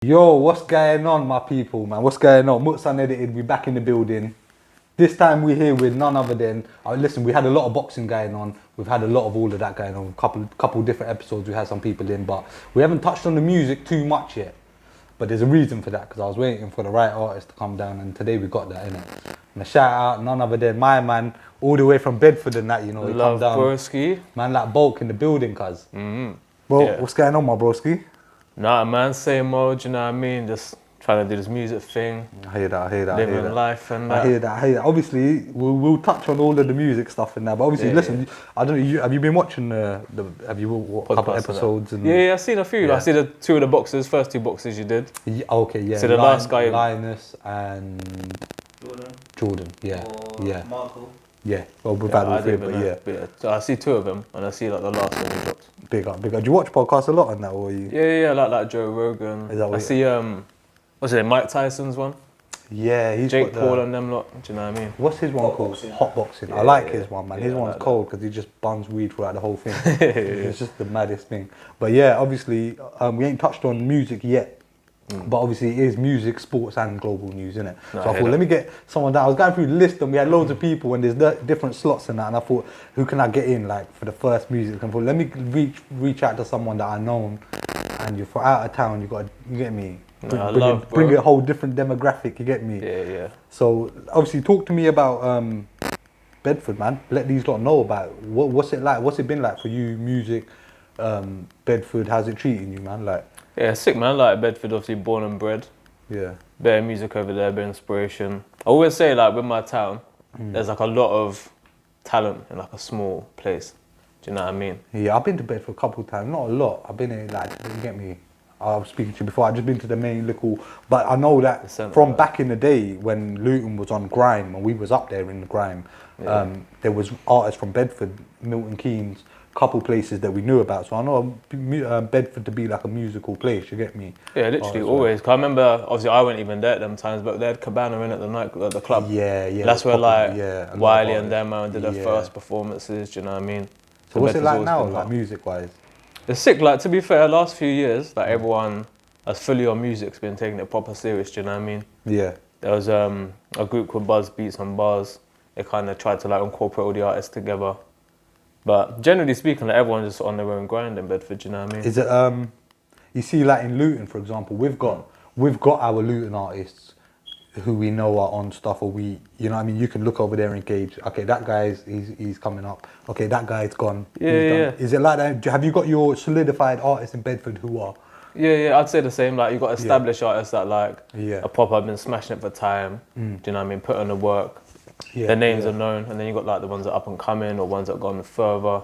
Yo, what's going on, my people, man? What's going on? Mutss Unedited, we back in the building. This time we're here with none other than, listen, we had a lot of boxing going on. We've had a lot of all of that going on. Couple different episodes we had some people in, but we haven't touched on the music too much yet. But there's a reason for that, because I was waiting for the right artist to come down, and today we got that, innit? And a shout out, none other than my man, all the way from Bedford and that, you know. He come down. Broski. Man, like bulk in the building, cuz. Mm-hmm. Bro, Yeah. What's going on, my broski? Nah, man, same old, you know what I mean? Just trying to do this music thing. I hear that. Living life and that. I hear that. Obviously, we'll touch on all of the music stuff and that. But obviously, listen, I don't know. Have you been watching have you watched a couple episodes? And yeah, I've seen a few. Yeah. I see the two of the boxes, first two boxes you did. Yeah, okay, yeah. So the last guy, Linus and Jordan. Yeah, or yeah. Michael. Yeah. Well, we've had all three, but yeah. So I see two of them, and I see like the last one you dropped. Big up. Do you watch podcasts a lot on that, or you? Yeah, like Joe Rogan. Is that what I see what's it? Mike Tyson's one. Yeah, he's Jake got Paul and them lot. Do you know what I mean? What's his one called? Hot boxing. I like his one, man. His one's like cold because he just buns weed throughout the whole thing. It's just the maddest thing. But yeah, obviously, we ain't touched on music yet. But obviously, it is music, sports, and global news, innit? No, so I thought, let me get someone down. I was going through the list, and we had loads of people, and there's different slots and that. And I thought, who can I get in, like, for the first music? And I thought, let me reach out to someone that I know. And you're for out of town, you get me? Bring a whole different demographic, you get me? Yeah. So obviously, talk to me about Bedford, man. Let these lot know about what's it like. What's it been like for you, music, Bedford? How's it treating you, man? Like, yeah, sick man. Like Bedford, obviously born and bred. yeah, Better music over there, better inspiration. I always say like with my town, there's like a lot of talent in like a small place. Do you know what I mean? Yeah, I've been to Bedford a couple of times, not a lot. I've been in, like, you get me? I was speaking to you before, I've just been to the main little, but I know that from back in the day when Luton was on grime and we was up there in the grime, there was artists from Bedford, Milton Keynes, couple places that we knew about. So I know Bedford to be like a musical place, you get me? Yeah, literally always. 'Cause I remember, obviously I wasn't even there at them times, but they had Cabana in at the club. Yeah. That's where like Wiley and them did their first performances, do you know what I mean? So what's it like now, like music-wise? It's sick, like to be fair, last few years, like everyone that's fully on music's been taking it proper serious, do you know what I mean? Yeah. There was a group called Buzz Beats and Bars. They kind of tried to like incorporate all the artists together. But generally speaking, like, everyone's just on their own grind in Bedford, do you know what I mean? Is it, you see like in Luton, for example, we've got our Luton artists who we know are on stuff, or you know what I mean, you can look over there and gauge, okay, that guy's he's coming up, okay, that guy's gone. Yeah. Is it like that? Have you got your solidified artists in Bedford who are? Yeah, I'd say the same. Like, you've got established artists that like Yeah. are proper, been smashing it for time, do you know what I mean, put on the work, their names are known, and then you've got like the ones that are up and coming, or ones that have gone further.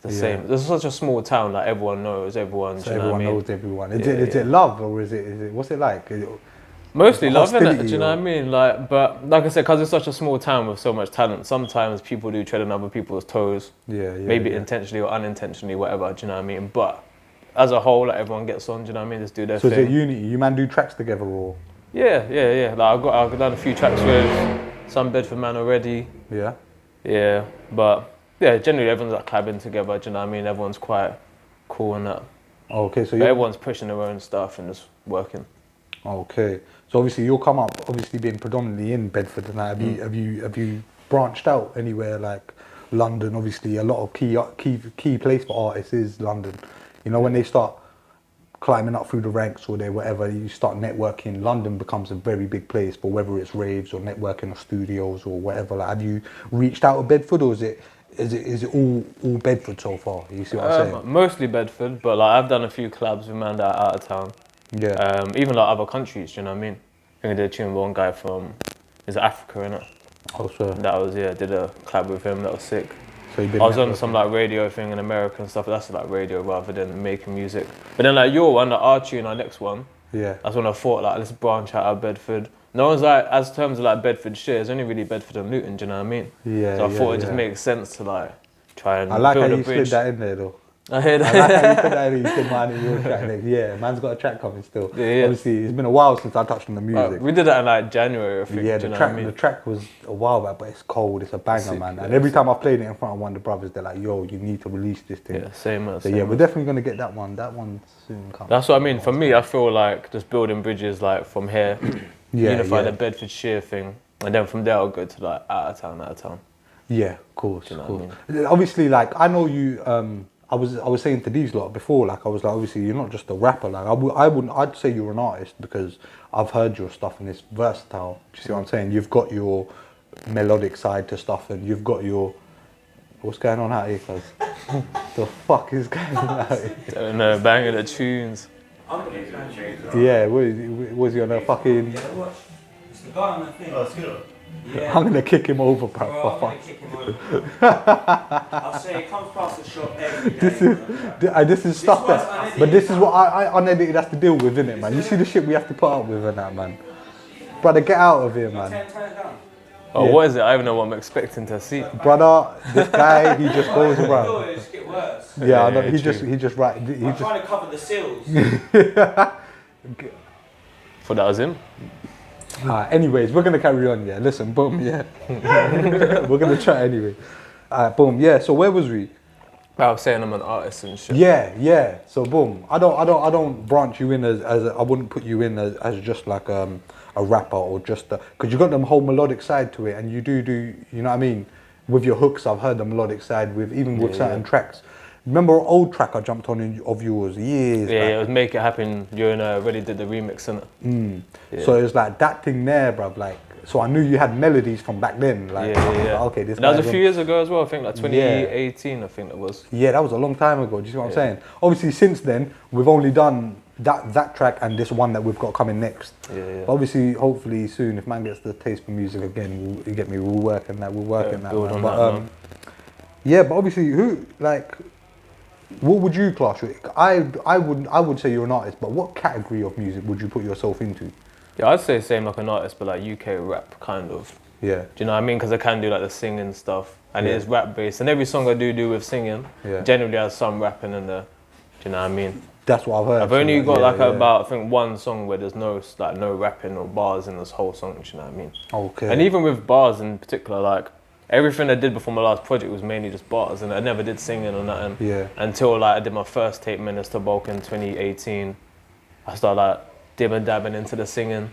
The same. It's such a small town, like everyone knows everyone, So do you know everyone what I mean? knows everyone. Is it love, or is it what's it like? Mostly love, innit? hostility, Do you know what I mean? Like, but like I said, because it's such a small town with so much talent, sometimes people do tread on other people's toes. Maybe intentionally or unintentionally, whatever. Do you know what I mean? But as a whole, like everyone gets on. Do you know what I mean? Just do their thing. So is it unity? You man do tracks together, or? Yeah. Like I've done a few tracks with some Bedford man already. Yeah. Yeah, but yeah, generally everyone's like collabing together. Do you know what I mean? Everyone's quite cool and that. Okay, so everyone's pushing their own stuff and just working. Okay, so obviously you'll come up, obviously being predominantly in Bedford, and have you branched out anywhere like London? Obviously, a lot of key place for artists is London. You know, when they start climbing up through the ranks or whatever, you start networking. London becomes a very big place for whether it's raves or networking or studios or whatever. Like, have you reached out to Bedford, or is it all Bedford so far? You see what I'm saying? Mostly Bedford, but like I've done a few collabs with man that are out of town. Yeah. Even like other countries, do you know what I mean? I think I did a tune with one guy from Africa, innit? Oh, sure. That was did a collab with him. That was sick. So I was on some like radio thing in America and stuff. That's like radio rather than making music. But then like your one, our tune, our next one. Yeah. That's when I thought like let's branch out of Bedford. No one's like, as terms of like Bedford shit, it's only really Bedford and Luton. Do you know what I mean? Yeah. So I thought it just makes sense to like try and I like build how a you bridge. slid that in there though. I hear I like that. how you said that. You said mine and your track next. Yeah, man's got a track coming still. Yeah. Obviously, it's been a while since I touched on the music. We did that in like January, I think. Yeah, do you know track, what I mean? the track was a while back, but it's cold. It's a banger, Sick, man. yeah, And every sick. time I played it in front of one of the brothers, they're like, "Yo, you need to release this thing." Yeah, same as. So yeah, we're definitely gonna get that one. That one soon comes. That's what I mean. For me, I feel like just building bridges, like from here, unify the Bedfordshire thing, and then from there I'll go to like out of town. Yeah, of course, Do you know of what I course. Obviously, like I know you. I was saying to these lot before, like I was like, obviously you're not just a rapper. Like I'd say you're an artist because I've heard your stuff and it's versatile. Do you see what I'm saying? You've got your melodic side to stuff, and you've got your what's going on out here, cuz? The fuck is going on out here? Don't know, banging the tunes. Yeah, was he on a fucking? Yeah, watch. It's the guy on the thing. Oh, Skittle. Yeah. I'm gonna kick him over, bro. Bro, for I'm fuck. gonna kick him over. I'll say it comes past the shop every day. This is stuff was that, unedited, but this is man. what I unedited has to deal with, innit, man? You see the shit we have to put up with and that, man. Brother, get out of here, man. Turn it down. Oh, Yeah. what is it? I don't even know what I'm expecting to see. Brother, this guy, he just goes No, around. it's get worse. Yeah, I know, Yeah, he true. just right. He I'm just. trying to cover the seals. Thought that was him. Anyways, we're gonna carry on. Yeah, listen, boom. Yeah, we're gonna try anyway. Boom. Yeah. So where was we? I was saying I'm an artist and shit. Yeah. So boom. I don't branch you in as I wouldn't put you in as just like a rapper or just because you got them whole melodic side to it, and you do you know what I mean? With your hooks, I've heard the melodic side with certain tracks. Remember an old track I jumped on of yours years back? Yeah, it was Make It Happen. You and I already did the remix, innit? Yeah. So it was like that thing there, bruv. Like, so I knew you had melodies from back then. Like, I was like, okay, this. And that was guy's a few years ago as well. I think like 2018. Yeah. I think that was. Yeah, that was a long time ago. Do you see what I'm saying? Obviously, since then we've only done that track and this one that we've got coming next. Yeah. But obviously, hopefully soon, if man gets the taste for music again, you get me. We'll work on that. We'll work on that. build Man. on But that, man. yeah, but obviously, who like. What would you class you? I would say you're an artist, but what category of music would you put yourself into? Yeah, I'd say same like an artist, but like UK rap kind of. Yeah. Do you know what I mean? Because I can do like the singing stuff, and Yeah. it is rap based. And every song I do with singing, generally has some rapping in there. Do you know what I mean? That's what I've heard. I've only got like yeah. about I think one song where there's no rapping or bars in this whole song. Do you know what I mean? Okay. And even with bars in particular, like everything I did before my last project was mainly just bars, and I never did singing or nothing. Yeah. Until like I did my first tape, Minister Bulk, in 2018. I started like dibbing dabbing into the singing.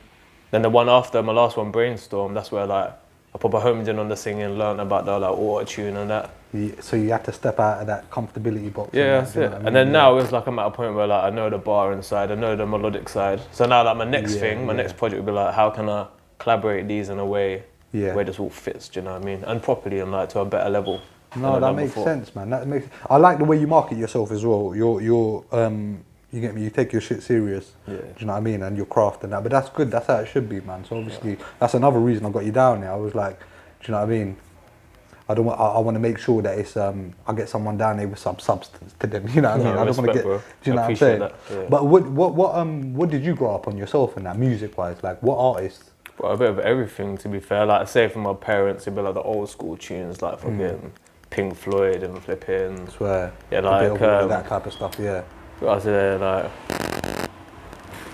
Then the one after, my last one, Brainstorm, that's where like I put my homies in on the singing, learned about the like auto tune and that. So you had to step out of that comfortability box. Yeah, and that's that, you it. know what I And mean? then now it's like I'm at a point where like I know the bar inside, I know the melodic side. So now like my next next project would be like, how can I collaborate these in a way where this all fits, do you know what I mean? And properly and like to a better level. No, that makes sense, man. That makes. I like the way you market yourself as well. You get me. You take your shit serious. Yeah. Do you know what I mean? And your craft and that. But that's good. That's how it should be, man. So obviously, that's another reason I got you down there. I was like, do you know what I mean? I want to make sure that it's I get someone down there with some substance to them. You know what I mean? I don't want to get. Bro. Do you know what I'm saying? But what did you grow up on yourself in that music wise? Like what artists? Well, a bit of everything, to be fair. Like, say from my parents, it'd be like the old school tunes, like fucking Pink Floyd and flipping. I swear. Yeah, like that type of stuff. Yeah. I was there, like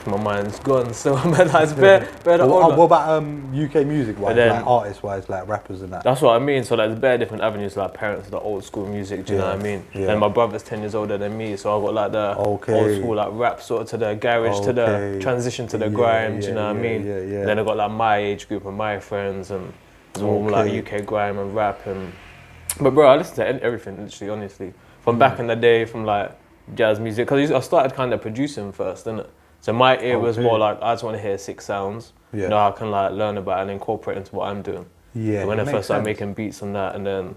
my mind's gone. So I'm like, it's better. What about UK music wise, then, like artists wise, like rappers and that? That's what I mean. So like, there's bare different avenues. Like parents, the old school music. Do you know what I mean? Yeah. And my brother's 10 years older than me, so I got like the old school like rap sort of to the garage to the transition to the grime. Do you know what I mean? Yeah. Then I got like my age group and my friends, and it's all like UK grime and rap and. But bro, I listen to everything literally, honestly. From back in the day, from like jazz music, because I started kind of producing first, didn't it? So my ear was more like, I just want to hear sick sounds. Yeah. You know, I can like learn about it and incorporate into what I'm doing. Yeah. So when I first started making beats on that, and then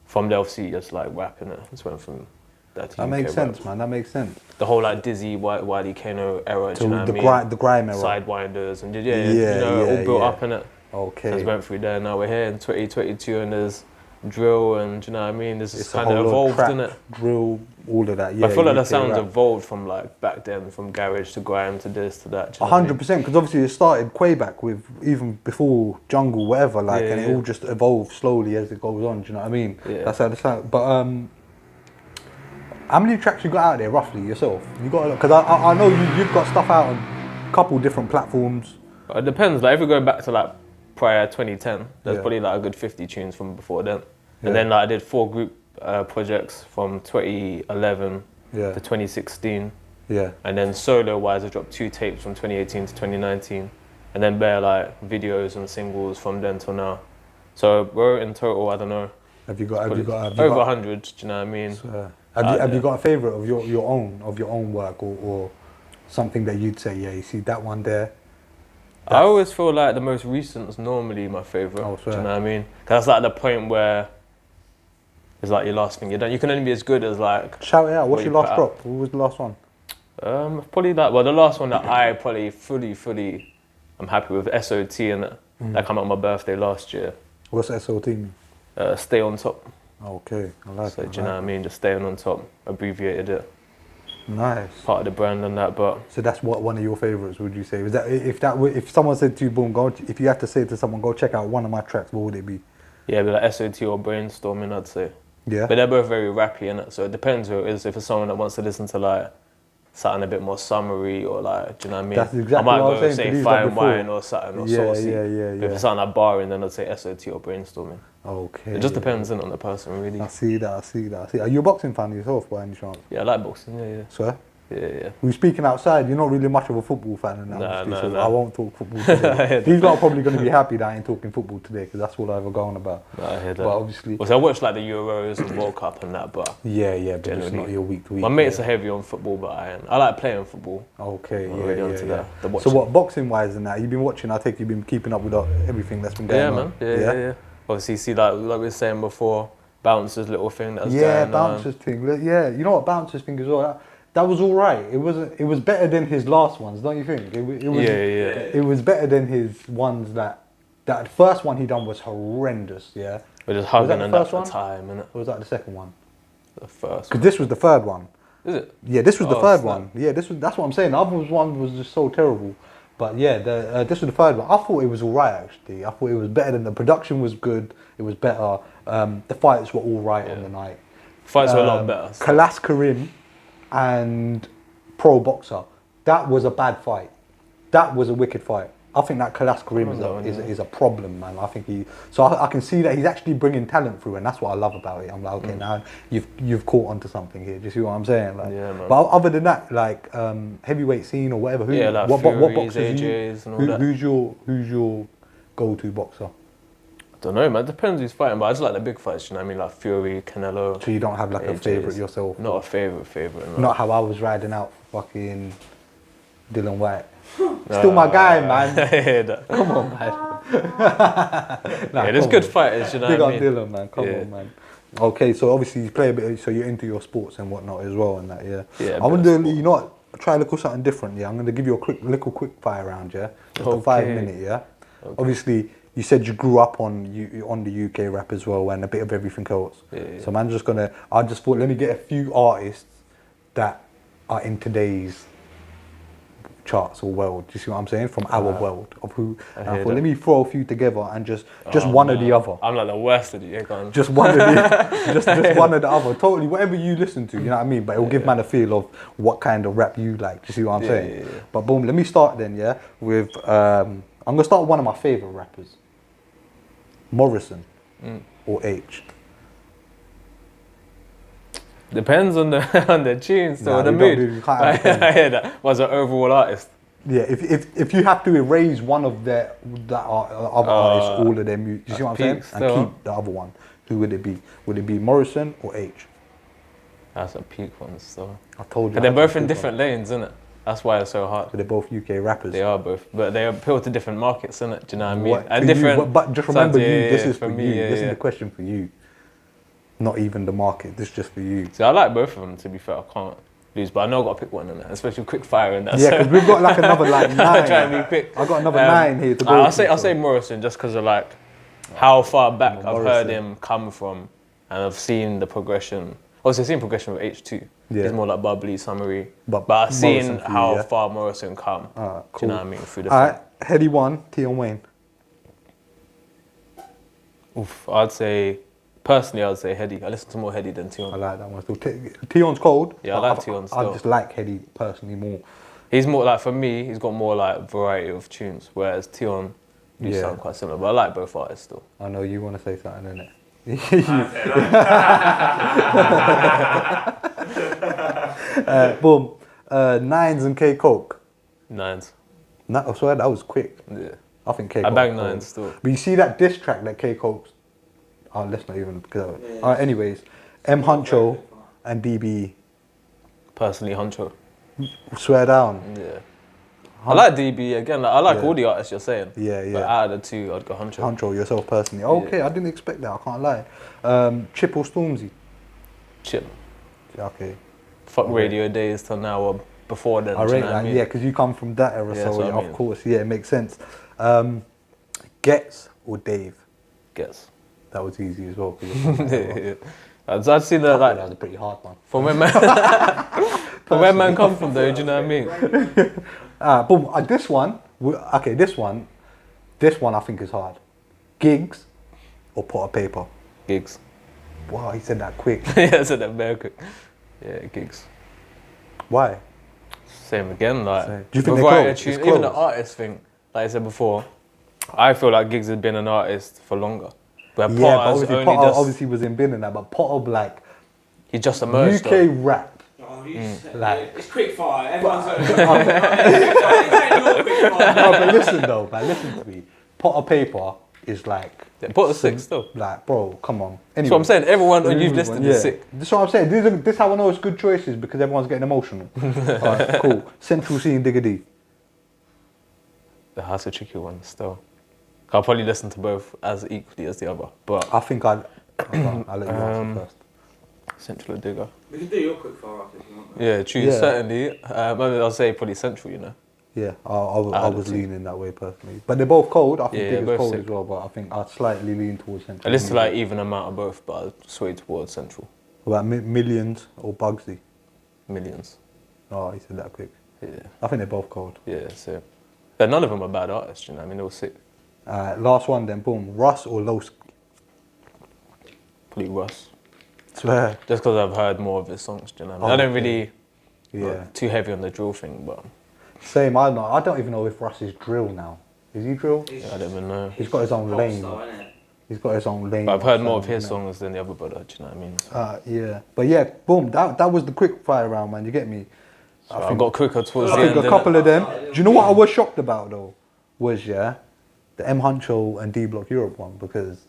from there, obviously, just like rapping it. Just went from that to That UK makes sense, rap. man. That makes sense. The whole like Dizzy, Wiley Kano era, do you know what I mean? The grime era. Sidewinders, and all built up in it. Okay. So it's went through there. Now we're here in 2022, and there's drill, and do you know what I mean? This is It's kind of evolved, trap, isn't it? Drill, all of that. Yeah. I feel like the UK sounds rap. evolved from like back then, from garage to grime to this to that. do you know what I mean? 100%, because obviously it started way back with even before jungle, whatever, like, and it all just evolved slowly as it goes on. Do you know what I mean? Yeah. That's how the sound. But How many tracks you got out there roughly yourself? You got because I know you've got stuff out on a couple different platforms. It depends. Like if we go back to like prior 2010, there's Yeah. probably like a good 50 tunes from before then. Yeah. And then like I did 4 group projects from 2011 Yeah. to 2016. Yeah. And then solo wise, I dropped 2 tapes from 2018 to 2019. And then bare like videos and singles from then till now. So we're in total, I don't know. Have you got over 100, do you know what I mean? So, have you got a favourite of your own work or something that you'd say, yeah, you see that one there? I always feel like the most recent is normally my favourite. Oh, do you know what I mean? Because that's like the point where it's like your last thing you done. You can only be as good as like. Shout it out. What's what your you last put drop? What was the last one? Probably like, well, the last one that I probably fully I'm happy with, SOT, and that came out on my birthday last year. What's SOT mean? Stay on top. Okay, I like So it. do you know what I mean? Just staying on top, abbreviated it. Nice. Part of the brand and that, but So that's what one of your favourites, would you say? Was that if someone said to you, boom, go, if you had to say to someone, go check out one of my tracks, what would it be? yeah, it'd be like SOT or brainstorming, I'd say. Yeah. But they're both very rappy, innit? So it depends who it is. If it's someone that wants to listen to like something a bit more summary or like, do you know what I mean? That's exactly I might what I was go saying to say these fine like before. wine or something or saucy. Yeah. But if it's something like barring, then I'd say SOT or brainstorming. Okay. It just depends on the person, really. I see that. Are you a boxing fan yourself, by any chance? Yeah, I like boxing. Yeah. Swear? Yeah. We were speaking outside. You're not really much of a football fan, and Nah. I won't talk football today. These lot are probably going to be happy that I ain't talking football today because that's all I ever go on about. Nah, I hear that. But obviously, Well, so I watch like the Euros and World Cup and that, but yeah, but it's generally, not your week to week. my mates are heavy on football, but I like playing football. Okay, I'm really onto yeah. the So watching. what, boxing wise and that, you've been watching? I think you've been keeping up with everything that's been going Yeah, on. man. Yeah. Obviously, see like we were saying before, Bouncer's little thing that's going on. Bouncer's thing. Yeah, you know what Bouncer's thing as well. That was all right. It was better than his last ones, don't you think? It was. It was better than his ones that first one he done was horrendous. Yeah. We're just hugging and that for one? time, innit? Or was that the second one? The first. Because this was the third one. Is it? Yeah, this was the Oh, third snap. one. Yeah, that's what I'm saying. The other one was just so terrible. But yeah, this was the third one. I thought it was all right actually. I thought it was better than the production was good. It was better. The fights were all right on the night. Fights were a lot better. So. Kalas Karim and Pro Boxer. That was a bad fight. That was a wicked fight. I think that Kalas Karim is a problem, man. I think I can see that he's actually bringing talent through, and that's what I love about it. I'm like, okay, now you've caught onto something here. Do you see what I'm saying? Like, Yeah, man. But other than that, like heavyweight scene or whatever, Like what Furies, boxers AJs and all that. who's your go-to boxer? I don't know, man. Depends who's fighting, but I just like the big fights. You know what I mean? Like Fury, Canelo. So you don't have like a AJs. favorite yourself? Not a favorite. No. Not how I was riding out for fucking Dylan White. Still my guy, man. I hear that. Come on, man. Yeah, there's good fighters, you know Big what I up mean? Dylan, man. Come on, man. Okay, so obviously you play a bit, so you're into your sports and whatnot as well, and that, yeah. Yeah, I want to, you know what? Try a little something different. Yeah, I'm going to give you a quick fire round. Yeah, just a 5 minute. Yeah. Okay. Obviously, you said you grew up on the UK rap as well, and a bit of everything else. Yeah. So man, I just thought, let me get a few artists that are in today's charts or world. Do you see what I'm saying? From our world of who. I thought, let me throw a few together and just one or the other. I'm like the worst at it. Yeah, just one of the, just one or the other. Totally, whatever you listen to, you know what I mean. But it will give man a feel of what kind of rap you like. Do you see what I'm saying? Yeah. But boom, let me start then. Yeah, with I'm gonna start with one of my favorite rappers, Morrison or H. Depends on the tunes or the you mood. don't do- you can't I have depends. hear that. Was an overall artist. Yeah, if you have to erase one of other artists, all of them, you see what I'm saying, peak and still. keep the other one, who would it be? Would it be Morrison or H? That's a peak one still. I told you. But they're I both had to in pick different lanes, isn't it? That's why it's so hard. one. They're both UK rappers. They are both, but they appeal to different markets, innit? Do you know what I mean? What, And for you, different. but just remember, sounds, this is for me, you. yeah, This is yeah. the question for you. Not even the market. This is just for you. See, I like both of them. To be fair, I can't lose, but I know I got to pick one in it, especially quick fire and that. Yeah, because we've got like another like 9. Try and be quick. I got another 9 here to go. I'll say Morrison just because of like how far back I've heard Morrison. him come from, and I've seen the progression. Obviously, I've seen progression with H2. Yeah. It's more like bubbly, summary. But But I've seen Morrison for you, how yeah? far Morrison come. Alright, Do you know cool. what I mean? Through the Alright, Heady 1, Tion Wayne. Oof, I'd say Personally, I would say Heady. I listen to more Heady than I Tion. like that one still. Tion's cold. Yeah, I but like Tion I still. just like Heady personally more. He's more like, for me, he's got more like variety of tunes, whereas Tion do sound quite similar. But I like both artists still. I know you want to say something, innit? Boom. Nines and K Coke. Nines. I swear that was quick. Yeah. I think K I Coke. bang Nines still. But you see that diss track that K Coke's. Oh, let's not even go. Alright, anyways, M Huncho and DB. Personally, Huncho. Swear down. Yeah. I like DB again. Like, I like all the artists you're saying. Yeah, yeah. But out of the two, I'd go Huncho. Huncho, yourself personally. Okay, I didn't expect that. I can't lie. Chip or Stormzy? Chip. Okay. Fuck radio days till now or before then. I do rate you know what that. I mean? Yeah, because you come from that era, Yeah, so that's what I of mean. course, yeah, it makes sense. Gets or Dave? Gets. That was easy as well. 'Cause you're from that era. Yeah. I'd see that That like was a pretty hard one. from where man from where man come from though. Do you know what I mean? Boom. This one. Okay, this one I think is hard. Gigs or Pot of Paper? Gigs. Wow, he said that quick. Yeah, I said that very quick. Yeah, gigs. Why? Same again. Like, Same. Do you think with they're variety of close? tunes, It's even the close. artist thing, like I said before, I feel like Gigs has been an artist for longer. Where Yeah, but Potter's obviously only Potter just obviously was in bin and that, but Potter like he just emerged. UK though. rap. Oh, Like- it's quick fire. Everyone's like, quick fire. No, but listen though, man, listen to me. Pot of Paper is like, Yeah, Potter's sick still. like, bro, come on. Anyway, That's what I'm saying. Everyone you've listed is sick. This is what I'm saying. This is how I know it's good choices because everyone's getting emotional. Alright, cool. Central C and Digger D. That's a tricky one still. I'll probably listen to both as equally as the other, but I think I'll let you answer first. Central or Digger. We can do your quick fire if you want. Yeah, true. Yeah. Certainly. I'll say probably Central. You know. Yeah, I Out of was the two. leaning that way personally. But they're both cold. I think Yeah, Digger's both cold sick. as well, but I think I'd slightly lean towards Central. I listen to like even amount of both, but I sway towards Central. What about Millions or Bugsy? Millions. Oh, he said that quick. Yeah. I think they're both cold. Yeah. So, but none of them are bad artists. You know. What I mean, they're all sick. Last one then, boom. Russ or Los? Probably Russ. Swear. Just because I've heard more of his songs. Do you know? What I mean? I don't really. Yeah. Too heavy on the drill thing, but Same, I don't even know if Russ is drill now. Is he drill? I don't even know. He's got his own lane. He's got his own lane. But I've heard more of sound, his innit? songs than the other brother. Do you know what I mean? Yeah. But yeah, boom, that was the quick fire round, man. You get me? So I got quicker towards I the think end. a couple of them. Do you know what I was shocked about though? Was the M Huncho and D Block Europe one, because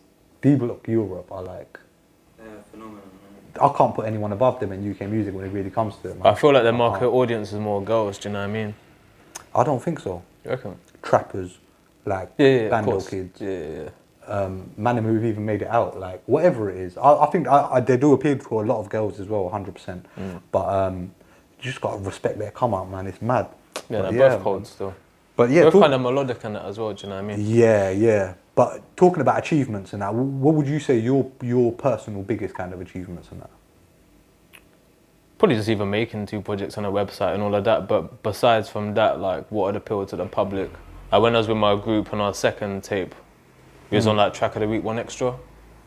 D Block Europe are like, Yeah, phenomenal. I can't put anyone above them in UK music when it really comes to it, man. I feel like their market can't. audience is more girls. Do you know what I mean? I don't think so. You reckon? Trappers, like Yeah, of Bando course. kids, Yeah. man who've even made it out, like whatever it is. I think they do appeal to a lot of girls as well, 100%. But you just got to respect their come out, man. It's mad. Yeah, But they're both man. cold still. But yeah, Both kind of melodic in it as well. Do you know what I mean? yeah. But talking about achievements and that, what would you say your personal biggest kind of achievements in that? Probably just even making 2 projects on a website and all of that. But besides from that, like what had appealed to the public. Like when I was with my group on our second tape, we was on like Track of the Week 1 Extra.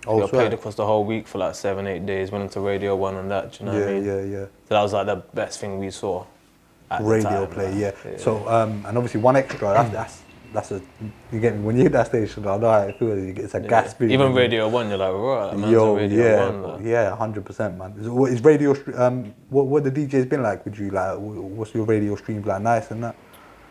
Oh, We got swear. played across the whole week for like 7-8 days. Went into Radio 1 and that. Do you know what I mean? Yeah. So that was like the best thing we saw. At the Radio time, play, like, yeah. So and obviously 1 Extra. That's a you get me when you hit that station. I know how it feels. It's a gas feeling. Even Radio 1, you're like, right, that man's Yo, on Radio yeah, 1. Like. yeah, 100%, man. Is radio? What the DJs been like? Would you like? What's your radio streams like? Nice and that.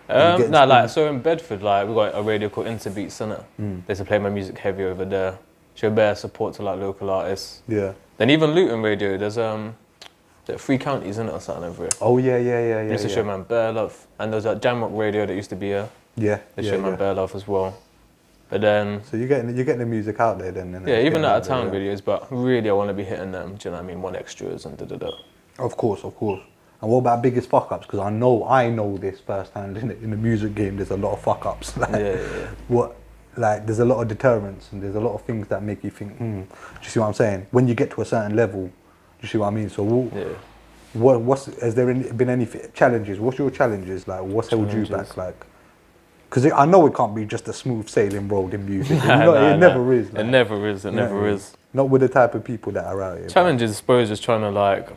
getting No, like, streams? so in Bedford, like, we got a radio called Interbeats, innit? They used to play my music heavy over there. Show bare support to, like, local artists. Yeah. Then even Luton Radio, there's 3 counties, innit, or something over here. Oh yeah. They used to show man bare love. And there's that Jamrock Radio that used to be here. Yeah. They showed man bare love as well. But then, So you're getting the music out there then. innit? yeah, even Getting out it of town there, videos, but really I want to be hitting them, do you know what I mean? 1 Extras and da-da-da. Of course. And what about biggest fuck ups? Because I know this firsthand in the music game. There's a lot of fuck ups. Like, Yeah. there's a lot of deterrents and there's a lot of things that make you think. Do you see what I'm saying? When you get to a certain level, do you see what I mean? So has there been any challenges? What's your challenges like? What's held you back? Like, Because I know it can't be just a smooth sailing road in music. It never is. It never is. It never is. Not with the type of people that are out here. Challenge is, I suppose, just trying to like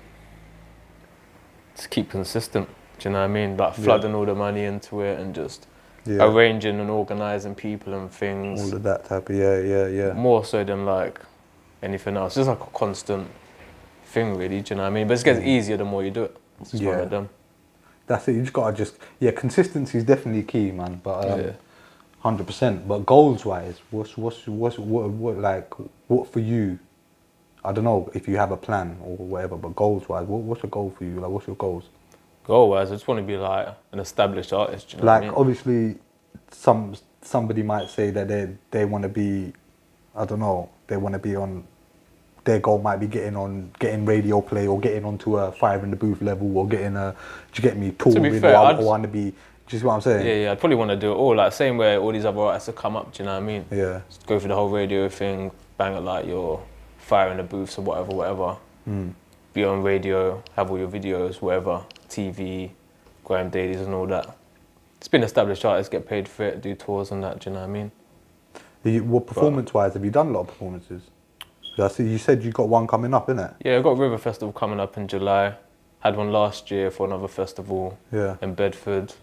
just keep consistent. Do you know what I mean? Like flooding all the money into it and just arranging and organising people and things. All of that type of yeah. More so than like anything else. Just like a constant thing, really. Do you know what I mean? But it gets easier the more you do it. It's just one of them. That's it. You just gotta consistency is definitely key, man. But 100%. But goals wise, what for you? I don't know if you have a plan or whatever. But goals wise, what's a goal for you? Like, what's your goals? Goal wise, I just want to be like an established artist. Do you know what I mean? Obviously, somebody might say that they want to be, I don't know, they want to be on. Their goal might be getting radio play or getting onto a Fire in the Booth level or getting do you get me, touring or want to be, just what I'm saying? Yeah, I'd probably want to do it all, like same way all these other artists have come up, do you know what I mean? Yeah. Just go through the whole radio thing, bang at like your Fire in the Booths or whatever. Be on radio, have all your videos, whatever, TV, Grime Dailies and all that. It's been established artists, get paid for it, do tours and that, do you know what I mean? What performance-wise, have you done a lot of performances? I see you said you got one coming up, innit? Yeah, I got River Festival coming up in July. Had one last year for another festival in Bedford.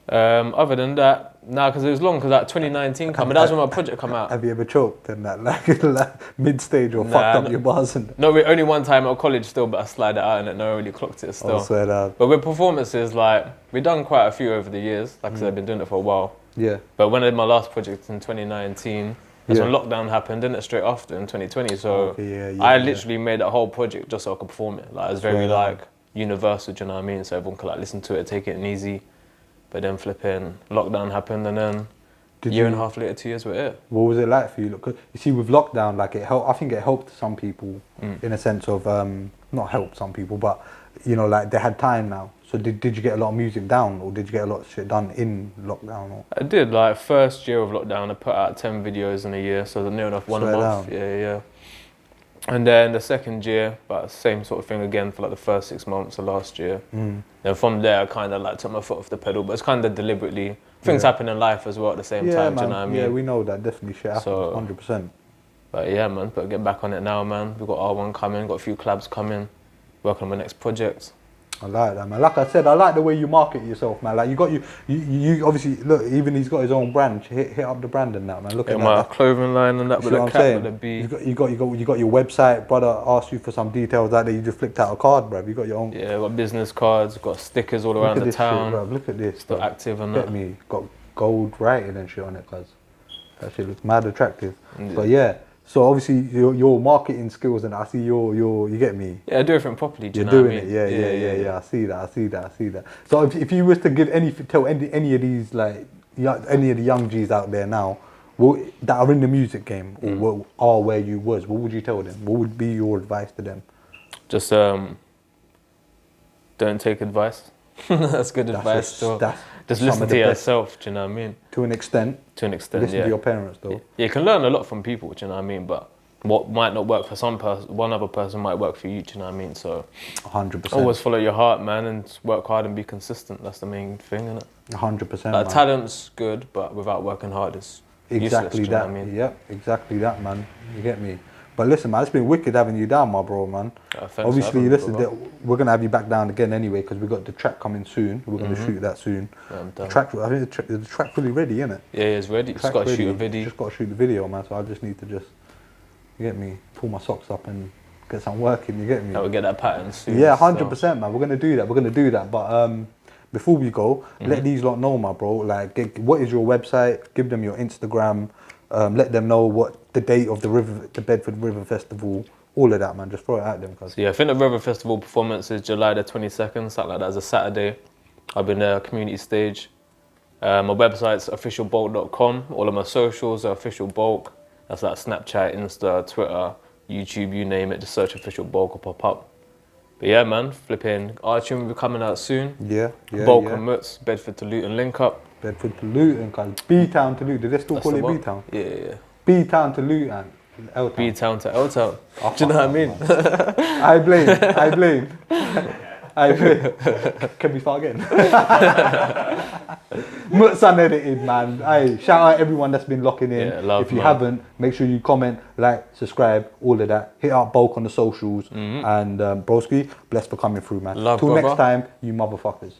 Other than that, because it was long, because like 2019 came, and that's when my project come out. Have you ever choked in that like mid-stage or fucked up your bars? No, only one time at college still, but I slid it out and no one really clocked it still. I swear that. But with performances, like, we've done quite a few over the years. Like I said, I've been doing it for a while. Yeah. But when I did my last project in 2019, that's when lockdown happened, didn't it? Straight after in 2020. So I literally made that whole project just so I could perform it. Like, it was very like universal, do you know what I mean? So everyone could like listen to it, take it easy. But then flipping lockdown happened, and then a year and a half later, 2 years were it. What was it like for you? Look, you see, with lockdown, like it helped. I think it helped some people in a sense of not helped some people, but you know, like they had time now. So did you get a lot of music down, or did you get a lot of shit done in lockdown? Or? I did. Like first year of lockdown, I put out 10 videos in a year, so near enough one a month. Yeah. And then the second year, but same sort of thing again for like the first 6 months of last year. And from there, I kind of like took my foot off the pedal, but it's kind of deliberately. Things happen in life as well at the same time. Man. Do you know what I mean? Yeah, we know that definitely shit happens. So, 100%. But yeah, man, but get back on it now, man. We've got R1 coming, got a few collabs coming, working on my next project. I like that, man. Like I said, I like the way you market yourself, man. Like you obviously look. Even he's got his own brand. Hit up the brand and that, man. Look at that. My clothing line and that with a cap with a B. You got your website. Brother asked you for some details out there. You just flicked out a card, bro. You got your own. Yeah, got business cards. Got stickers all around the town. Shit, look at this. Still active and that. Get me. Got gold writing and shit on it, cuz that shit looks mad attractive. But yeah. So obviously your marketing skills and I see you get me. Yeah, I do everything properly. You're doing it. Yeah. I see that. So if you was to give tell any of these like any of the young G's out there now, that are in the music game or are where you was, what would you tell them? What would be your advice to them? Just don't take advice. That's good advice. Just listen to yourself, do you know what I mean? To an extent, listen to your parents though. Yeah, you can learn a lot from people, do you know what I mean? But what might not work for some person, one other person might work for you, do you know what I mean? So 100%. Always follow your heart, man, and work hard and be consistent. That's the main thing, isn't it? 100%. Like, talent's good, but without working hard, it's exactly useless, that. You know what I mean? Yep, exactly that, man. You get me? But listen, man, it's been wicked having you down, my bro, man. Obviously, listen, we're going to have you back down again anyway, because we've got the track coming soon. We're going to shoot that soon. Yeah, I'm done. I think the track fully ready, isn't it? Yeah, it's ready. Just got to shoot a video. Just got to shoot the video, man. So I just need to you get me, pull my socks up and get some work in, you get me? We'll get that pattern soon. Yeah, 100%, man. We're going to do that. But before we go, let these lot know, my bro, like, what is your website? Give them your Instagram. Let them know what the date of the Bedford River Festival, all of that, man. Just throw it at them. So yeah, I think the River Festival performance is July the 22nd, something like that. It's a Saturday. I'll be in the community stage. My website's officialbulk.com. All of my socials are Official Bulk. That's like Snapchat, Insta, Twitter, YouTube, you name it. Just search Official Bulk will pop up. But yeah, man, flipping. Our tune will be coming out soon. Yeah. Bulk and Mutts, Bedford to Luton link up. Bedford to Luton, cause B-Town to Luton. Do they still call it B-Town? Yeah. B-Town to Luton. B-Town to L-Town. Do you know what I mean? I blame. Can we start again? Mutss Unedited, man. Hey, shout out everyone that's been locking in. Yeah, love, if you man. haven't, make sure you comment, like, subscribe, all of that. Hit up Bulk on the socials. And broski, blessed for coming through, man. Love, Till brother. next time, you motherfuckers.